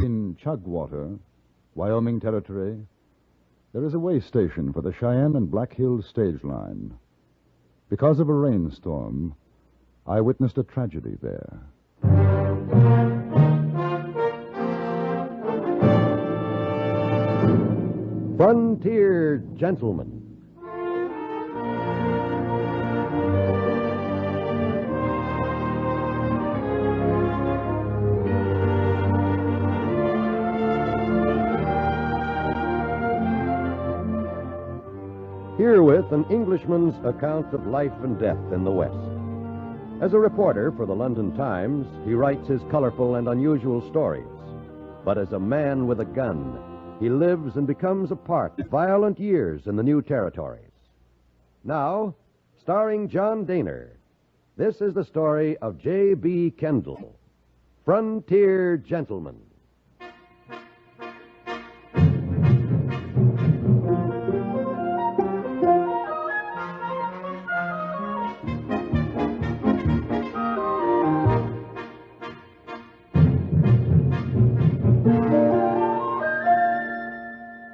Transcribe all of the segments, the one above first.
In Chugwater, Wyoming Territory, there is a way station for the Cheyenne and Black Hills stage line. Because of a rainstorm, I witnessed a tragedy there. Frontier Gentleman. Herewith an Englishman's account of life and death in the West. As a reporter for the London Times, he writes his colorful and unusual stories. But as a man with a gun, he lives and becomes a part of violent years in the new territories. Now, starring John Daner, this is the story of J.B. Kendall, Frontier Gentleman.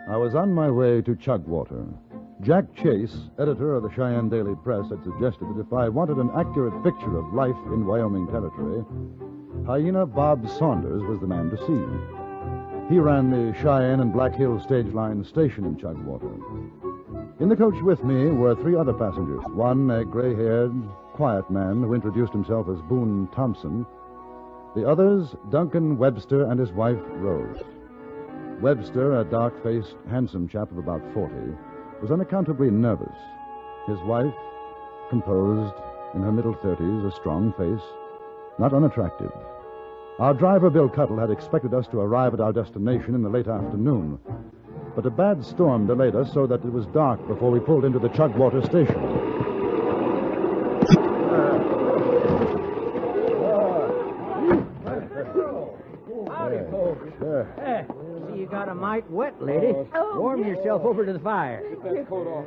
I was on my way to Chugwater. Jack Chase, editor of the Cheyenne Daily Press, had suggested that if I wanted an accurate picture of life in Wyoming Territory, Hyena Bob Saunders was the man to see. He ran the Cheyenne and Black Hills stage line station in Chugwater. In the coach with me were three other passengers. One, a gray-haired, quiet man who introduced himself as Boone Thompson. The others, Duncan Webster and his wife, Rose. Webster, a dark-faced, handsome chap of about 40, was unaccountably nervous. His wife, composed, in her middle 30s, a strong face, not unattractive. Our driver, Bill Cuttle, had expected us to arrive at our destination in the late afternoon, but a bad storm delayed us so that it was dark before we pulled into the Chugwater station. Howdy, folks. See, you got a mite wet, lady. Warm yourself over to the fire.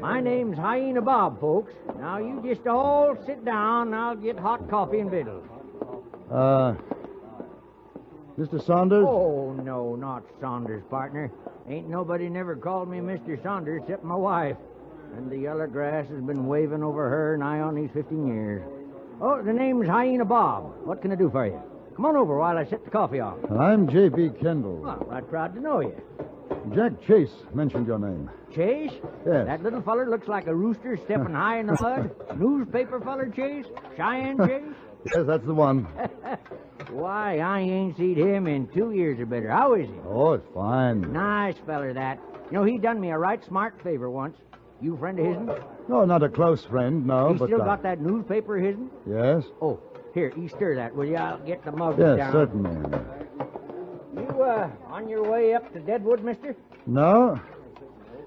My name's Hyena Bob, folks. Now, you just all sit down, and I'll get hot coffee and victuals. Mr. Saunders? Oh, no, not Saunders, partner. Ain't nobody never called me Mr. Saunders except my wife. And the yellow grass has been waving over her nigh on these 15 years. Oh, the name's Hyena Bob. What can I do for you? Come on over while I set the coffee off. I'm J.B. Kendall. Well, right proud to know you. Jack Chase mentioned your name. Chase? Yes. That little feller looks like a rooster stepping high in the mud? Newspaper feller Chase? Cheyenne Chase? Yes, that's the one. Why, I ain't seen him in 2 years or better. How is he? Oh, it's fine. Nice feller, that. You know, he done me a right smart favor once. You friend of his'n? No, not a close friend, no, He but... still got that newspaper of his'n? Yes? Oh, here, you stir that, will you? I'll get the mug Yes, down. certainly. You, on your way up to Deadwood, mister? No.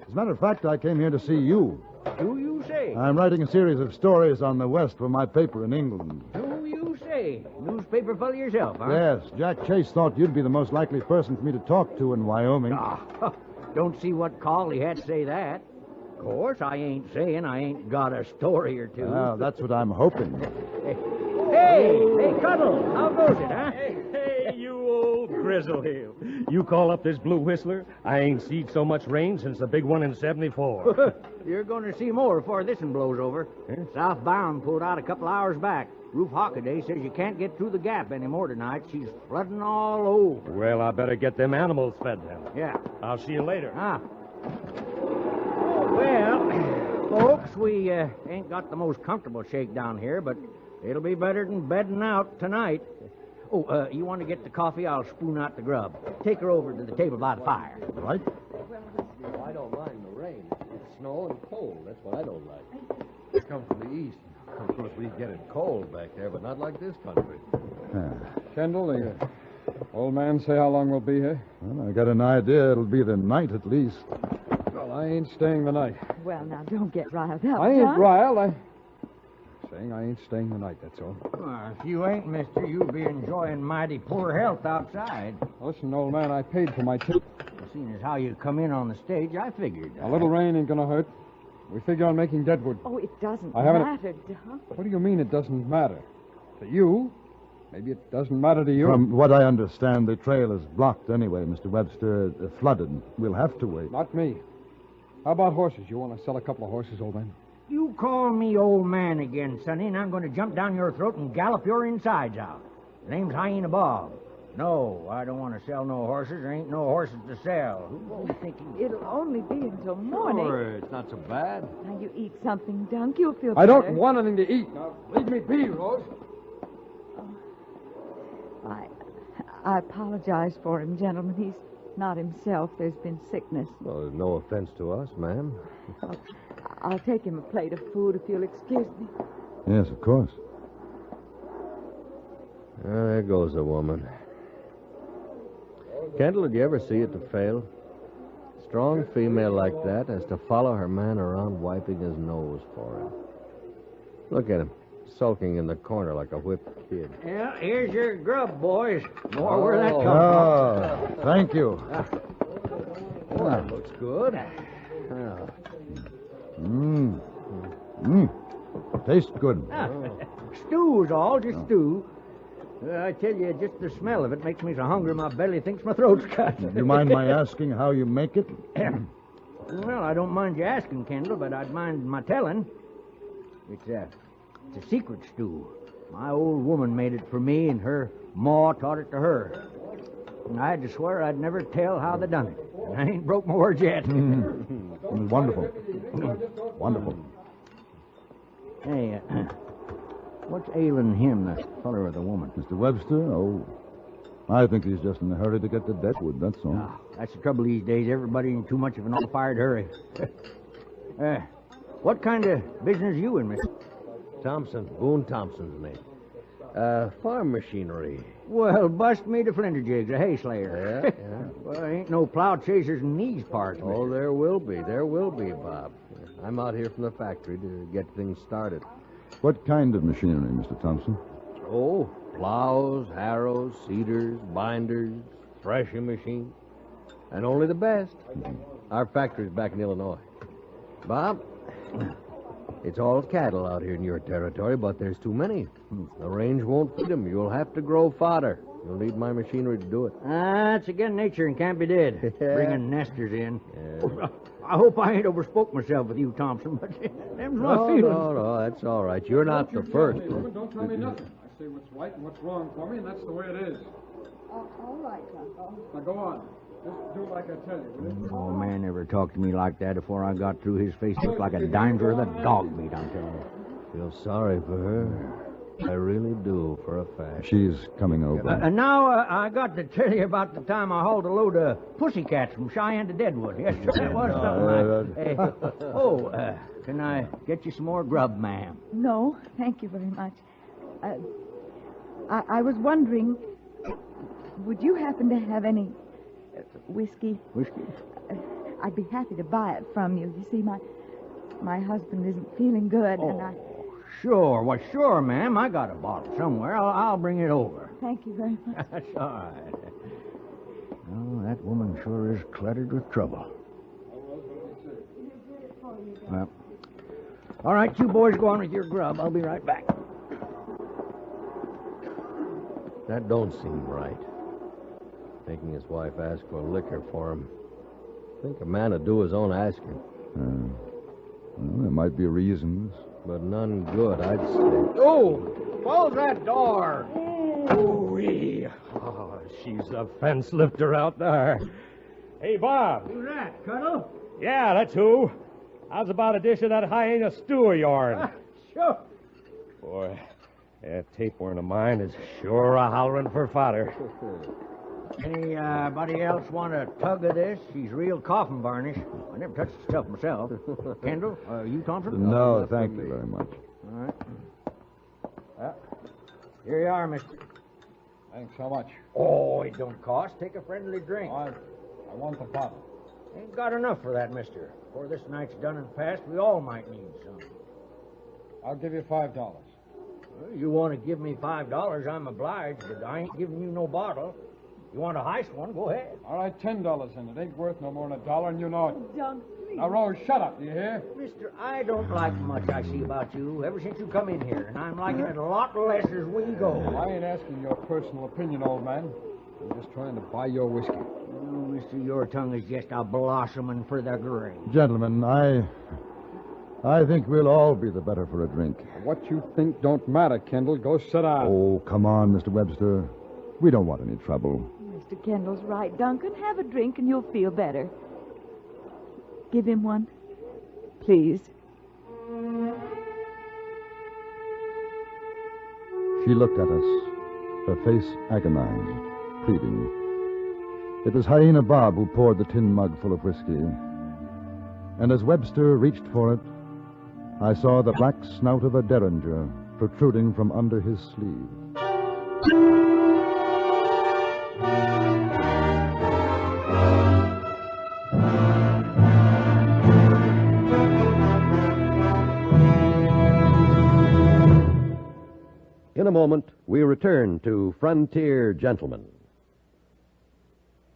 As a matter of fact, I came here to see you. Do you say? I'm writing a series of stories on the West for my paper in England. Do you say? Newspaper fella yourself, huh? Yes, Jack Chase thought you'd be the most likely person for me to talk to in Wyoming. Ah, don't see what call he had to say that. Of course, I ain't saying I ain't got a story or two. Well, that's what I'm hoping. Hey, Cuddle, how goes it, huh? Hey, you old grizzlehill. You call up this blue whistler? I ain't seen so much rain since the big one in 74. You're going to see more before this one blows over. Southbound pulled out a couple hours back. Ruth Hockaday says you can't get through the gap anymore tonight. She's flooding all over. Well, I better get them animals fed then. Yeah. I'll see you later. Ah. Well, folks, we ain't got the most comfortable shakedown here, but it'll be better than bedding out tonight. Oh, you want to get the coffee? I'll spoon out the grub. Take her over to the table by the fire. Right? I don't mind the rain. It's snow and cold. That's what I don't like. It comes from the east. Of course, we get it cold back there, but not like this country. Kendall, the old man say how long we'll be here? Well, I got an idea it'll be the night at least. Well, I ain't staying the night. Well, now, don't get riled up. I ain't John. riled. Saying I ain't staying the night, that's all. Well, if you ain't, mister, you'll be enjoying mighty poor health outside. Listen, old man, I paid for my tip. Seeing as how you come in on the stage, I figured. A little rain ain't gonna hurt. We figure on making Deadwood. Oh, it doesn't I haven't- matter, John. What do you mean it doesn't matter? To you? Maybe it doesn't matter to you. From what I understand, the trail is blocked anyway, Mr. Webster. Flooded. We'll have to wait. Not me. How about horses? You want to sell a couple of horses, old man? You call me old man again, Sonny, and I'm going to jump down your throat and gallop your insides out. The name's Hyena Bob. No, I don't want to sell no horses. There ain't no horses to sell. Who goes thinking? It'll only be until morning. Sure, it's not so bad. Now, you eat something, Dunk. You'll feel I better. don't want anything to eat. Now, leave me be, Rose. I apologize for him, gentlemen. He's not himself. There's been sickness. Well, no offense to us, ma'am. I'll take him a plate of food if you'll excuse me. Yes, of course. There goes a woman. Kendall, did you ever see it to fail? Strong female like that has to follow her man around wiping his nose for him. Look at him, sulking in the corner like a whipped kid. Well, here's your grub, boys. More where that comes Oh, thank you. Well, that looks good. Tastes good. from. Stew's all, just stew. I tell you, just the smell of it makes me so hungry my belly thinks my throat's cut. Do you mind my asking how you make it? Well, I don't mind you asking, Kendall, but I'd mind my telling. It's a secret stew. My old woman made it for me, and her ma taught it to her. And I had to swear I'd never tell how they done it. And I ain't broke my word yet. Wonderful. Wonderful. Hey, what's ailing him, the feller or the woman? Mr. Webster? Oh, I think he's just in a hurry to get to Deadwood, that's all. Ah, that's the trouble these days. Everybody in too much of an all-fired hurry. What kind of business you in, mister? Thompson, Boone Thompson's name. Farm machinery. Well, bust me to flinderjigs, a hay slayer. Yeah. Well, ain't no plow chasers in these parts, mister. Oh, there will be, Bob. I'm out here from the factory to get things started. What kind of machinery, Mr. Thompson? Oh, plows, harrows, seeders, binders, threshing machines, and only the best. Our factory's back in Illinois. Bob, it's all cattle out here in your territory, but there's too many. The range won't feed them. You'll have to grow fodder. You'll need my machinery to do it. That's again nature and can't be did. Bringing nesters in. Yeah. I hope I ain't overspoke myself with you, Thompson, but them's my feelings. No, that's all right. You're not the first. Don't tell me nothing. I say what's right and what's wrong for me, and that's the way it is. All right, Uncle. Now, go on. Just do like I tell you, will you? Oh, man never talked to me like that before I got through. His face looked like a dime's worth of dog meat, I'm telling you. Feel sorry for her. I really do, for a fact. She's coming over. And now I got to tell you about the time I hauled a load of pussycats from Cheyenne to Deadwood. Yes, sir, that was something like... can I get you some more grub, ma'am? No, thank you very much. I was wondering, would you happen to have any whiskey? Whiskey? I'd be happy to buy it from you. You see, my husband isn't feeling good, and I... Sure. Well, sure, ma'am. I got a bottle somewhere. I'll bring it over. Thank you very much. That's all right. Oh, that woman sure is cluttered with trouble. Well, all right, you boys go on with your grub. I'll be right back. That don't seem right. Making his wife ask for liquor for him. I think a man would do his own asking. Well, there might be reasons. But none good, I'd say. Oh, close that door. Ooh-wee. Oh, she's a fence lifter out there. Hey, Bob. Who's that, Cuddle? Yeah, that's who. How's about a dish of that hyena stew of yourn? Sure. Boy, that tapeworm of mine is sure a hollering for fodder. Anybody else want a tug of this? She's real coffin varnish. I never touched the stuff myself. Kendall, you Thompson? No, thank you very much. All right. Well, here you are, mister. Thanks so much. Oh, it don't cost. Take a friendly drink. I want the bottle. Ain't got enough for that, mister. Before this night's done and past, we all might need some. I'll give you $5. Well, you want to give me $5, I'm obliged, but I ain't giving you no bottle. You want a heist one? Go ahead. All right, $10 in it. Ain't worth no more than $1, and you know it. Dunk, please. Now, Rose, shut up, do you hear? Mister, I don't like much I see about you ever since you come in here, and I'm liking it a lot less as we go. I ain't asking your personal opinion, old man. I'm just trying to buy your whiskey. Oh, mister, your tongue is just a blossoming for the grave. Gentlemen, I think we'll all be the better for a drink. What you think don't matter, Kendall. Go sit down. Oh, come on, Mr. Webster. We don't want any trouble. Mr. Kendall's right, Duncan. Have a drink and you'll feel better. Give him one, please. She looked at us, her face agonized, pleading. It was Hyena Bob who poured the tin mug full of whiskey. And as Webster reached for it, I saw the black snout of a derringer protruding from under his sleeve. In a moment, we return to Frontier Gentlemen.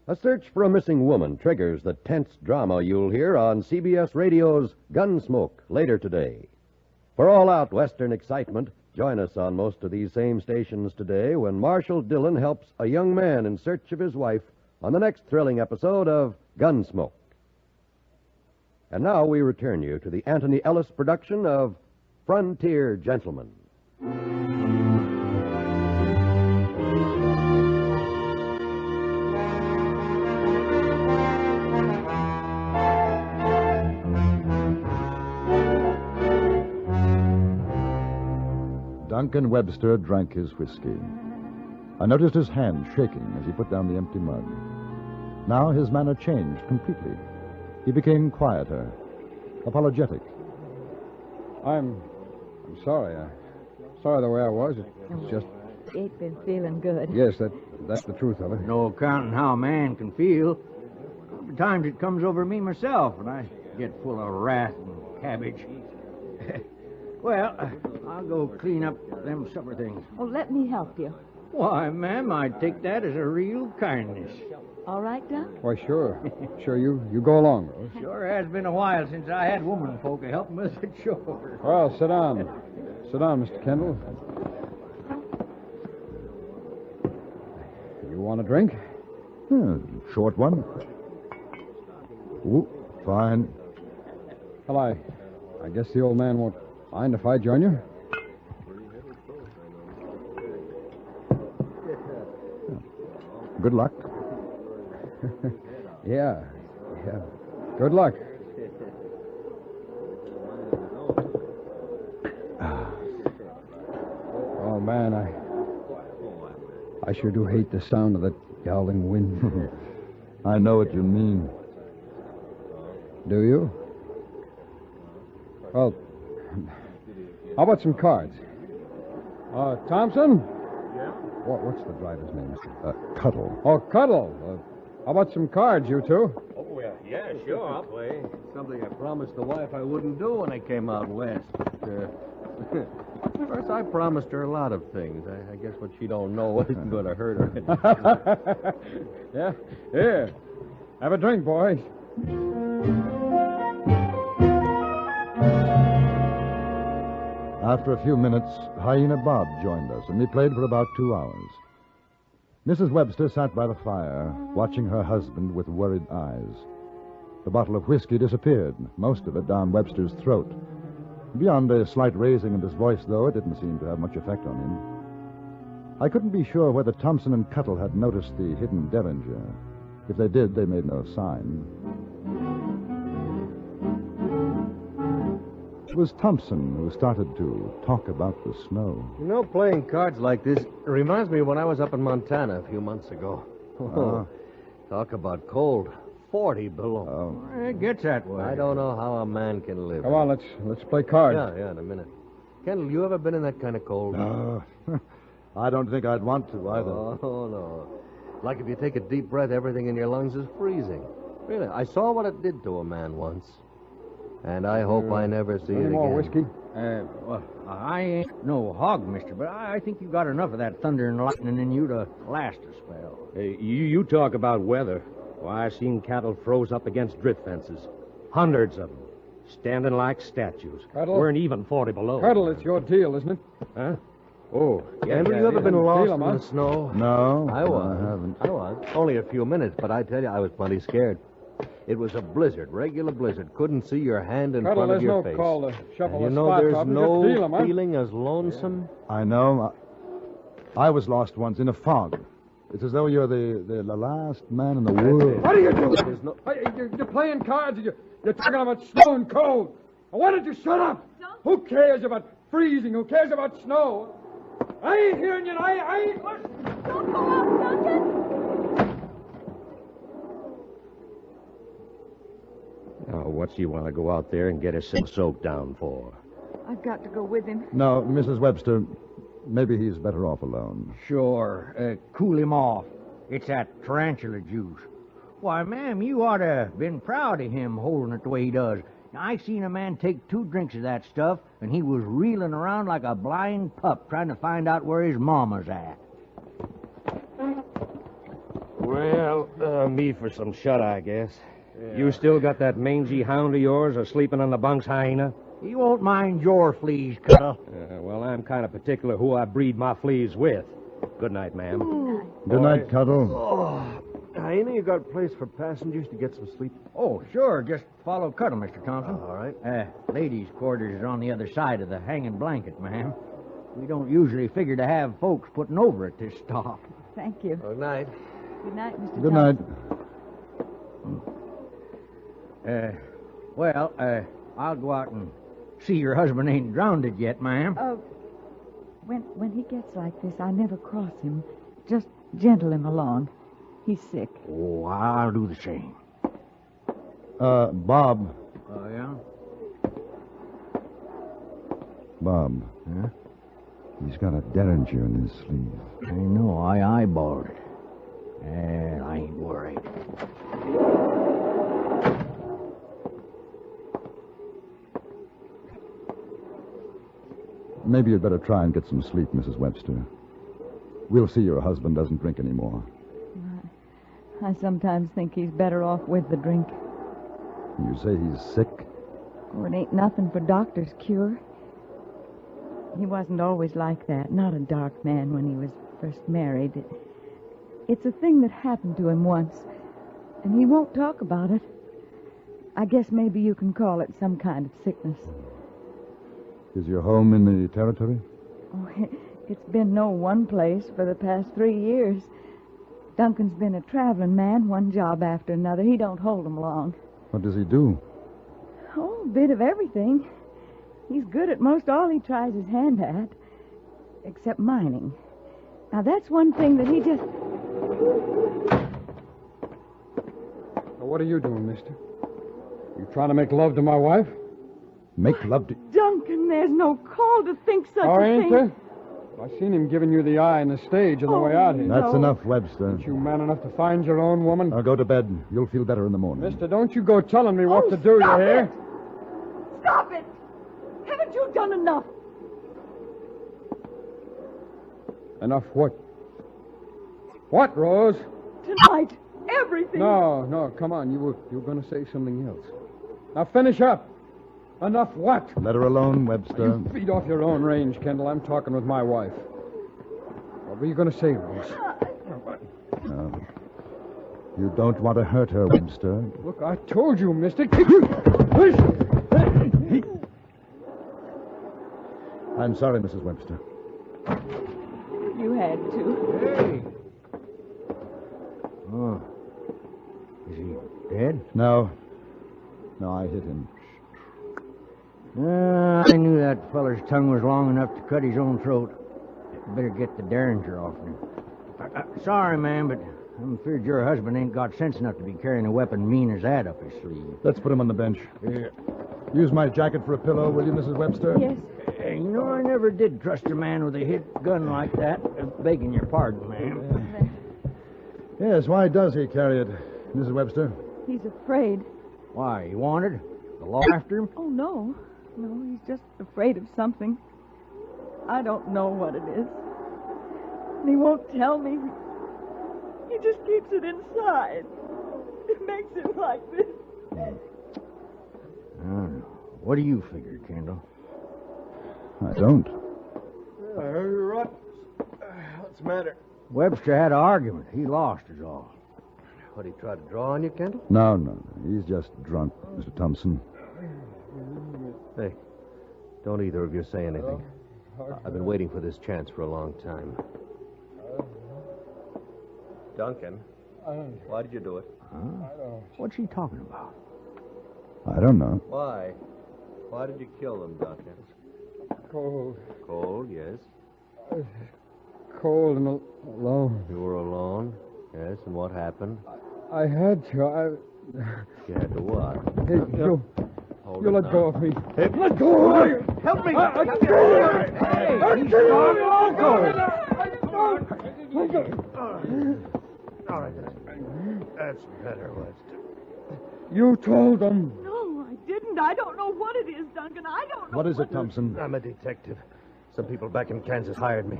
A search for a missing woman triggers the tense drama you'll hear on CBS Radio's Gunsmoke later today. For all-out Western excitement, join us on most of these same stations today when Marshal Dillon helps a young man in search of his wife on the next thrilling episode of Gunsmoke. And now we return you to the Anthony Ellis production of Frontier Gentlemen. Duncan Webster drank his whiskey. I noticed his hand shaking as he put down the empty mug. Now his manner changed completely. He became quieter, apologetic. I'm sorry. Sorry the way I was. It's just... Ain't been feeling good. Yes, that's the truth of it. No counting how a man can feel. Times it comes over me myself when I get full of wrath and cabbage. Well, I'll go clean up them supper things. Oh, let me help you. Why, ma'am, I'd take that as a real kindness. All right, Doc? Why, sure. Sure, you go along, Rose. Sure has been a while since I had woman folk to help me with it, sure. Well, sit down. Sit down, Mr. Kendall. You want a drink? Short one. Ooh, fine. Well, I guess the old man won't mind if I join you. Good luck. Yeah. Good luck. Oh, man, I sure do hate the sound of that howling wind. I know what you mean. Do you? Well, how about some cards? Thompson? Yeah? What's the driver's name, mister? Cuddle. Oh, Cuddle. How about some cards, you two? Oh, yeah, sure, I'll play. Something I promised the wife I wouldn't do when I came out west. First, I promised her a lot of things. I guess what she don't know isn't going to hurt her. Yeah? Here. Have a drink, boys. After a few minutes, Hyena Bob joined us, and we played for about 2 hours. Mrs. Webster sat by the fire, watching her husband with worried eyes. The bottle of whiskey disappeared, most of it down Webster's throat. Beyond a slight raising in his voice, though, it didn't seem to have much effect on him. I couldn't be sure whether Thompson and Cuttle had noticed the hidden derringer. If they did, they made no sign. It was Thompson who started to talk about the snow. You know, playing cards like this reminds me of when I was up in Montana a few months ago. Talk about cold. 40 below. It gets that way. I don't know how a man can live. Come on, let's play cards. Yeah, in a minute. Kendall, you ever been in that kind of cold? I don't think I'd want to either. Oh, no. Like if you take a deep breath, everything in your lungs is freezing. Really, I saw what it did to a man once. And I hope I never see it Any again. more whiskey? Well, I ain't no hog, mister, but I think you got enough of that thunder and lightning in you to last a spell. Hey, you talk about weather. Why, I've seen cattle froze up against drift fences. Hundreds of them. Standing like statues. Cuddle? Weren't even 40 below. Cuddle, it's your deal, isn't it? Huh? Oh, Gamble, you ever been yeah. lost Deal 'em, in huh? the snow? No, I was. haven't. I was. Only a few minutes, but I tell you, I was plenty scared. It was a blizzard, regular blizzard. Couldn't see your hand in Cuddle, front of there's your no face. call to shuffle And you a know, spot there's top. no Just deal 'em, huh? feeling as lonesome. I know. I was lost once in a fog. It's as though you're the last man in the world. What are you doing? There's no... Hey, you're playing cards. You're talking about snow and cold. Why don't you shut up? Who cares about freezing? Who cares about snow? I ain't hearing you. I ain't listening. Don't go out, Duncan! Now, what's he want to go out there and get himself soaked down for? I've got to go with him. No, Mrs. Webster, maybe he's better off alone. Sure, cool him off. It's that tarantula juice. Why, ma'am, you ought to been proud of him holding it the way he does. Now, I seen a man take 2 drinks of that stuff, and he was reeling around like a blind pup trying to find out where his mama's at. Well, me for some shut, I guess. You still got that mangy hound of yours sleeping on the bunks, hyena? He won't mind your fleas, Cuddle. Well, I'm kind of particular who I breed my fleas with. Good night, ma'am. Good night, Cuddle. Hyena, you got a place for passengers to get some sleep? Oh, sure. Just follow Cuddle, Mr. Thompson. All right. Ladies' quarters is on the other side of the hanging blanket, ma'am. We don't usually figure to have folks putting over at this stop. Thank you. Good night. Good night, Mr. Good night. Well, I'll go out and see your husband ain't drowned yet, ma'am. When he gets like this, I never cross him. Just gentle him along. He's sick. Oh, I'll do the same. Bob. Oh, yeah? Bob. Huh? He's got a derringer in his sleeve. I know. I eyeballed it. And I ain't worried. Maybe you'd better try and get some sleep, Mrs. Webster. We'll see your husband doesn't drink anymore. I sometimes think he's better off with the drink. You say he's sick? Oh, it ain't nothing for doctor's cure. He wasn't always like that. Not a dark man when he was first married. It's a thing that happened to him once, and he won't talk about it. I guess maybe you can call it some kind of sickness. Is your home in the territory? Oh, it's been no one place for the past 3 years. Duncan's been a traveling man, one job after another. He don't hold 'em long. What does he do? Oh, a bit of everything. He's good at most all he tries his hand at, except mining. Now, that's one thing that he just... Now, what are you doing, mister? You trying to make love to my wife? Make love to... Duncan, there's no call to think such Oh, a ain't thing. there? I seen him giving you the eye on the stage on the way out here. That's No. enough, Webster. Ain't you man enough to find your own woman? Now go to bed. You'll feel better in the morning. Mister, don't you go telling me what Oh, to do, you stop hear? it! Stop it! Haven't you done enough? Enough what? What, Rose? Tonight, everything. No, come on. You were going to say something else. Now finish up. Enough what? Let her alone, Webster. You feed off your own range, Kendall. I'm talking with my wife. What were you going to say, Rose? No. You don't want to hurt her, Webster. Look, I told you, mister. I'm sorry, Mrs. Webster. You had to. Hey. Oh. Is he dead? No, I hit him. I knew that feller's tongue was long enough to cut his own throat. Better get the derringer off him. Sorry, ma'am, but I'm afraid your husband ain't got sense enough to be carrying a weapon mean as that up his sleeve. Let's put him on the bench. Yeah. Use my jacket for a pillow, will you, Mrs. Webster? Yes. Hey, you know, I never did trust a man with a hit gun like that. Begging your pardon, ma'am. Yes, why does he carry it, Mrs. Webster? He's afraid. Why, he wanted? The law after him? Oh, no. No, he's just afraid of something. I don't know what it is. And he won't tell me. He just keeps it inside. It makes him like this. I don't know. What do you figure, Kendall? I don't. I heard you rot. What's the matter? Webster had an argument. He lost is all. What, he tried to draw on you, Kendall? No. He's just drunk, Mr. Thompson. Hey, don't either of you say anything. I've been waiting for this chance for a long time. Duncan, why did you do it? Huh? What's he talking about? I don't know. Why? Why did you kill them, Duncan? Cold. Cold, yes. Cold and alone. You were alone? Yes, and what happened? I had to. You had to what? Hey, you Hold let it go now. of me. Let go of me! Help me! He's All right, that's better, Webster. You told them. No, I didn't. I don't know what it is, Duncan. I don't know. What is it, Thompson? I'm a detective. Some people back in Kansas hired me.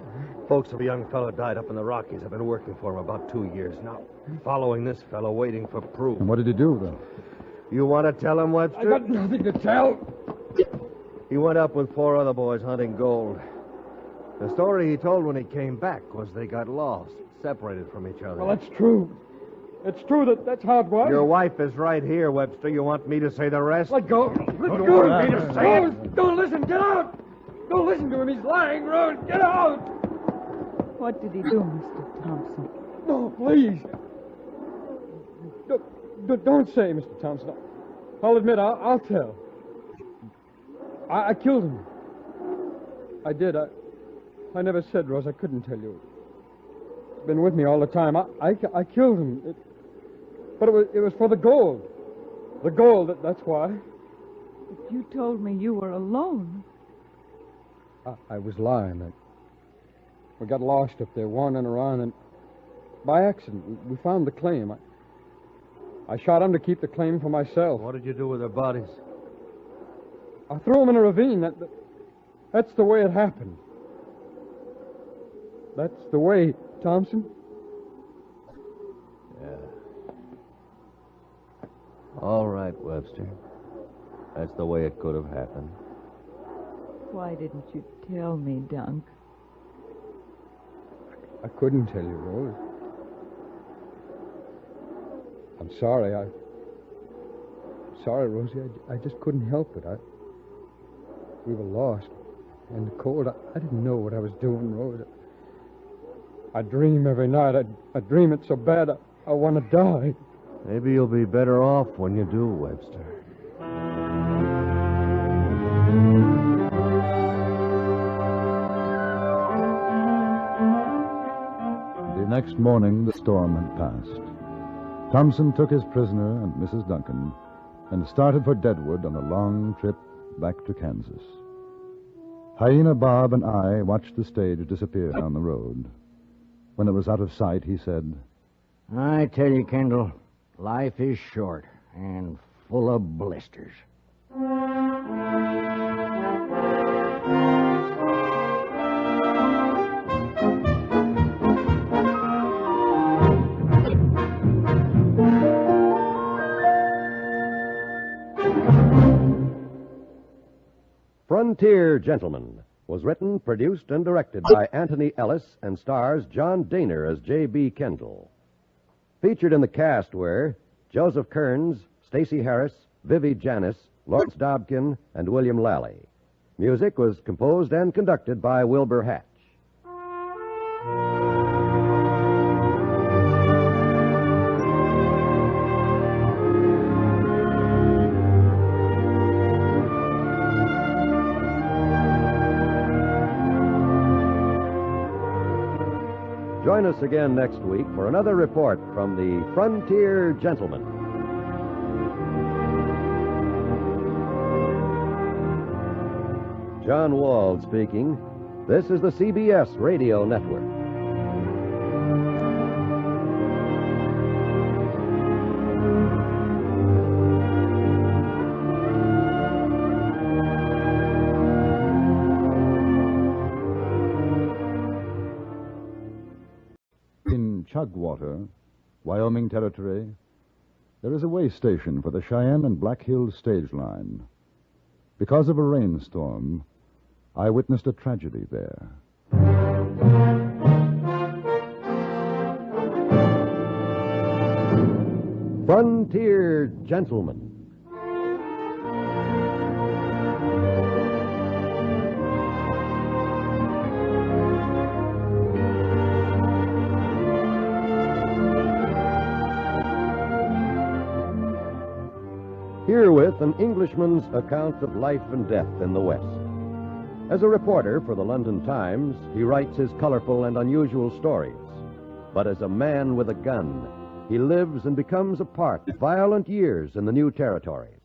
Folks of a young fellow died up in the Rockies. I've been working for him about 2 years now. Following this fellow, waiting for proof. And what did he do, then? You want to tell him, I Webster? got nothing to tell. He went up with 4 other boys hunting gold. The story he told when he came back was they got lost, separated from each other. Well, that's true. It's true that's how it was. Your wife is right here, Webster. You want me to say the rest? Let go. Let Don't go. want me to say it. Don't listen. Get out. Don't listen to him. He's lying, Rose. Get out. What did he do, Mr. Thompson? No, please. Don't say, Mr. Thompson. I'll admit, I'll tell. I killed him. I did. I never said, Rose. I couldn't tell you. It's been with me all the time. I killed him. But it was for the gold. The gold, that's why. But you told me you were alone. I was lying. We got lost up there, wandering around, and by accident, we found the claim. I shot him to keep the claim for myself. What did you do with their bodies? I threw him in a ravine. That's the way it happened. That's the way, Thompson. Yeah. All right, Webster. That's the way it could have happened. Why didn't you tell me, Dunk? I couldn't tell you, Rose. I'm sorry. I'm sorry, Rosie. I just couldn't help it. We were lost. In the cold, I didn't know what I was doing, Rose. I dream every night. I dream it so bad I want to die. Maybe you'll be better off when you do, Webster. The next morning, the storm had passed. Thompson took his prisoner and Mrs. Duncan and started for Deadwood on a long trip back to Kansas. Hyena Bob and I watched the stage disappear down the road. When it was out of sight, he said, I tell you, Kendall, life is short and full of blisters. Frontier Gentleman was written, produced, and directed by Anthony Ellis and stars John Daner as J.B. Kendall. Featured in the cast were Joseph Kearns, Stacey Harris, Vivi Janis, Lawrence Dobkin, and William Lally. Music was composed and conducted by Wilbur Hatch. Join us again next week for another report from the Frontier Gentleman. John Wald speaking. This is the CBS Radio Network. Chugwater, Wyoming Territory, there is a way station for the Cheyenne and Black Hills stage line. Because of a rainstorm, I witnessed a tragedy there. Frontier Gentleman. Herewith an Englishman's account of life and death in the West. As a reporter for the London Times, he writes his colorful and unusual stories. But as a man with a gun, he lives and becomes a part of violent years in the new territories.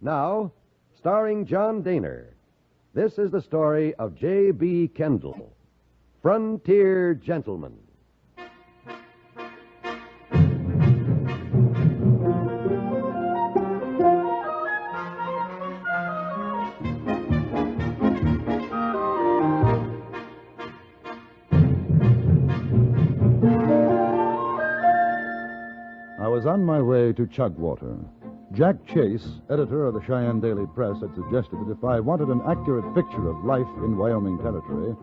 Now, starring John Daner, this is the story of J.B. Kendall, Frontier Gentleman. I was on my way to Chugwater. Jack Chase, editor of the Cheyenne Daily Press, had suggested that if I wanted an accurate picture of life in Wyoming Territory,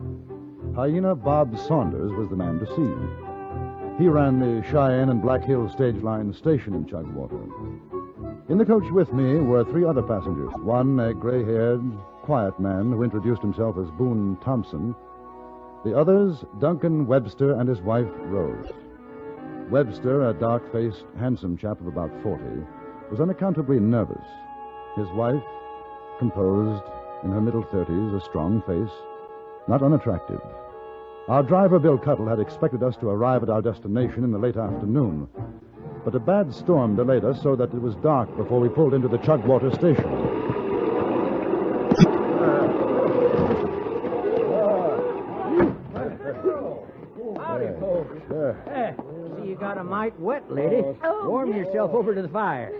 Hyena Bob Saunders was the man to see. He ran the Cheyenne and Black Hills stage line station in Chugwater. In the coach with me were three other passengers. One, a gray-haired, quiet man who introduced himself as Boone Thompson. The others, Duncan Webster and his wife, Rose. Webster, a dark-faced, handsome chap of about 40, was unaccountably nervous. His wife, composed, in her middle 30s, a strong face, not unattractive. Our driver, Bill Cuttle, had expected us to arrive at our destination in the late afternoon, but a bad storm delayed us so that it was dark before we pulled into the Chugwater station. Howdy, folks. See, you got a mite wet, lady. Warm yourself over to the fire.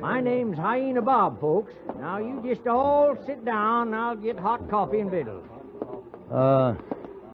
My name's Hyena Bob, folks. Now, you just all sit down, and I'll get hot coffee and victuals.